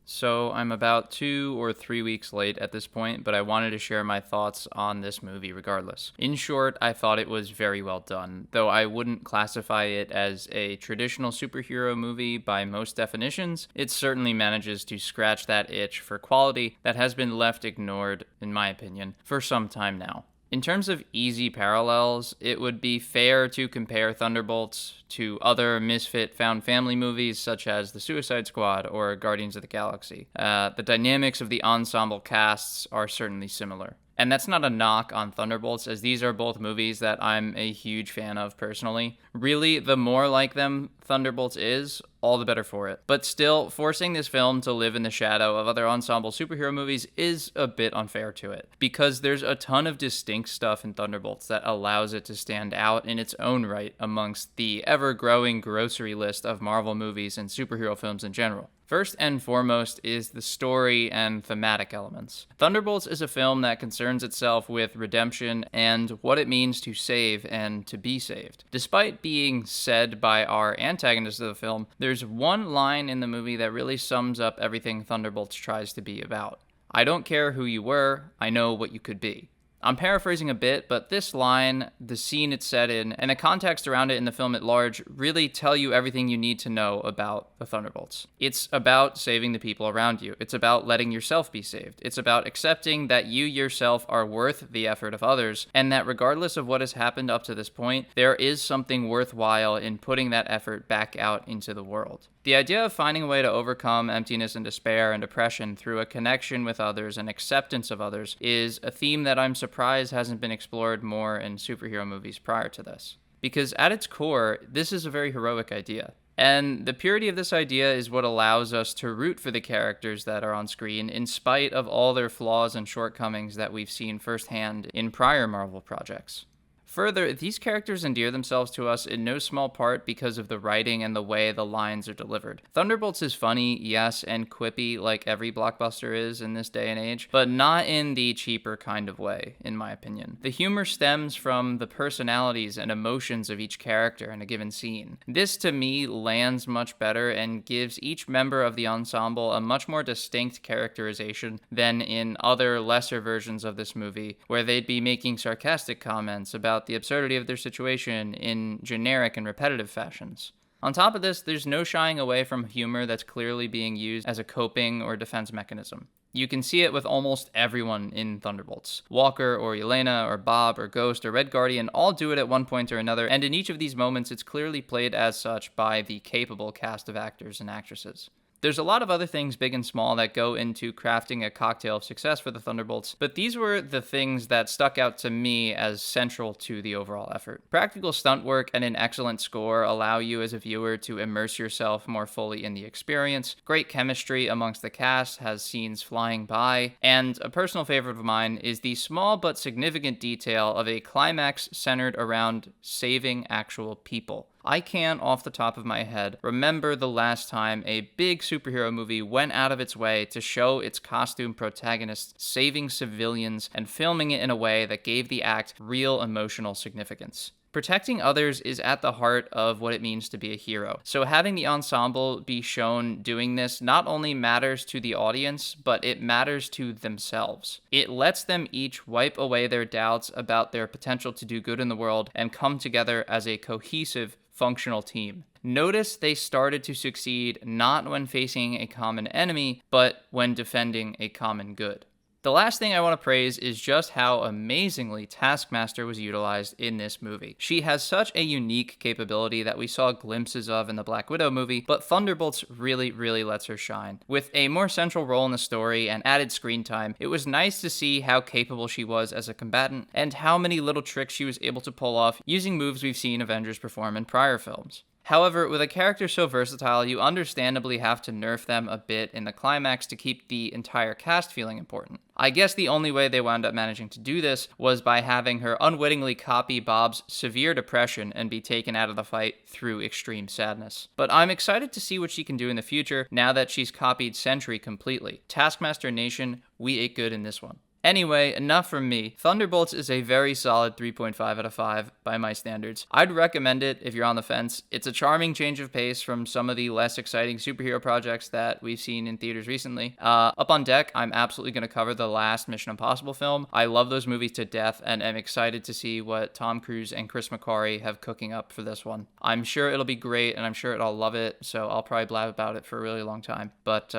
So I'm about 2 or 3 weeks late at this point, but I wanted to share my thoughts on this movie regardless. In short, I thought it was very well done, though I wouldn't classify it as a traditional superhero movie by most definitions. It certainly manages to scratch that itch for quality that has been left ignored, in my opinion, for some time now. In terms of easy parallels, it would be fair to compare Thunderbolts to other misfit found family movies such as The Suicide Squad or Guardians of the Galaxy. The dynamics of the ensemble casts are certainly similar. And that's not a knock on Thunderbolts, as these are both movies that I'm a huge fan of personally. Really, the more like them Thunderbolts is, all the better for it. But still, forcing this film to live in the shadow of other ensemble superhero movies is a bit unfair to it, because there's a ton of distinct stuff in Thunderbolts that allows it to stand out in its own right amongst the ever-growing grocery list of Marvel movies and superhero films in general. First and foremost is the story and thematic elements. Thunderbolts is a film that concerns itself with redemption and what it means to save and to be saved. Despite being said by our antagonist of the film, there's one line in the movie that really sums up everything Thunderbolts tries to be about. I don't care who you were, I know what you could be. I'm paraphrasing a bit, but this line, the scene it's set in, and the context around it in the film at large really tell you everything you need to know about the Thunderbolts. It's about saving the people around you. It's about letting yourself be saved. It's about accepting that you yourself are worth the effort of others, and that regardless of what has happened up to this point, there is something worthwhile in putting that effort back out into the world. The idea of finding a way to overcome emptiness and despair and depression through a connection with others and acceptance of others is a theme that I'm surprised hasn't been explored more in superhero movies prior to this. Because at its core, this is a very heroic idea. And the purity of this idea is what allows us to root for the characters that are on screen in spite of all their flaws and shortcomings that we've seen firsthand in prior Marvel projects. Further, these characters endear themselves to us in no small part because of the writing and the way the lines are delivered. Thunderbolts is funny, yes, and quippy like every blockbuster is in this day and age, but not in the cheaper kind of way, in my opinion. The humor stems from the personalities and emotions of each character in a given scene. This, to me, lands much better and gives each member of the ensemble a much more distinct characterization than in other lesser versions of this movie, where they'd be making sarcastic comments about the absurdity of their situation in generic and repetitive fashions. On top of this, there's no shying away from humor that's clearly being used as a coping or defense mechanism. You can see it with almost everyone in Thunderbolts. Walker or Yelena or Bob or Ghost or Red Guardian all do it at one point or another, and in each of these moments it's clearly played as such by the capable cast of actors and actresses. There's a lot of other things, big and small, that go into crafting a cocktail of success for the Thunderbolts, but these were the things that stuck out to me as central to the overall effort. Practical stunt work and an excellent score allow you as a viewer to immerse yourself more fully in the experience. Great chemistry amongst the cast has scenes flying by, and a personal favorite of mine is the small but significant detail of a climax centered around saving actual people. I can't, off the top of my head, remember the last time a big superhero movie went out of its way to show its costume protagonists saving civilians and filming it in a way that gave the act real emotional significance. Protecting others is at the heart of what it means to be a hero. So having the ensemble be shown doing this not only matters to the audience, but it matters to themselves. It lets them each wipe away their doubts about their potential to do good in the world and come together as a cohesive, functional team. Notice they started to succeed not when facing a common enemy, but when defending a common good. The last thing I want to praise is just how amazingly Taskmaster was utilized in this movie. She has such a unique capability that we saw glimpses of in the Black Widow movie, but Thunderbolts really lets her shine. With a more central role in the story and added screen time, it was nice to see how capable she was as a combatant and how many little tricks she was able to pull off using moves we've seen Avengers perform in prior films. However, with a character so versatile, you understandably have to nerf them a bit in the climax to keep the entire cast feeling important. I guess the only way they wound up managing to do this was by having her unwittingly copy Bob's severe depression and be taken out of the fight through extreme sadness. But I'm excited to see what she can do in the future now that she's copied Sentry completely. Taskmaster Nation, we ate good in this one. Anyway, enough from me. Thunderbolts is a very solid 3.5 out of 5 by my standards. I'd recommend it if you're on the fence. It's a charming change of pace from some of the less exciting superhero projects that we've seen in theaters recently. Up on deck, I'm absolutely going to cover the last Mission Impossible film. I love those movies to death, and am excited to see what Tom Cruise and Chris McQuarrie have cooking up for this one. I'm sure it'll be great, and I'm sure I'll love it, so I'll probably blab about it for a really long time. But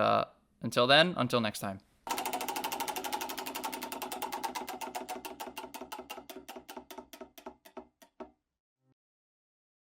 until then, until next time.